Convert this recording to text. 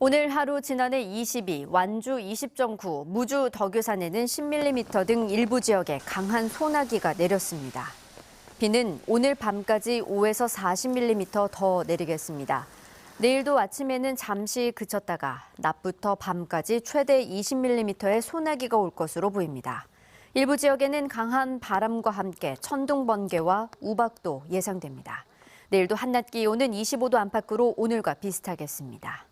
오늘 하루 지난해 22, 완주 20.9, 무주 덕유산에는 10mm 등 일부 지역에 강한 소나기가 내렸습니다. 비는 오늘 밤까지 5에서 40mm 더 내리겠습니다. 내일도 아침에는 잠시 그쳤다가 낮부터 밤까지 최대 20mm의 소나기가 올 것으로 보입니다. 일부 지역에는 강한 바람과 함께 천둥 번개와 우박도 예상됩니다. 내일도 한낮 기온은 25도 안팎으로 오늘과 비슷하겠습니다.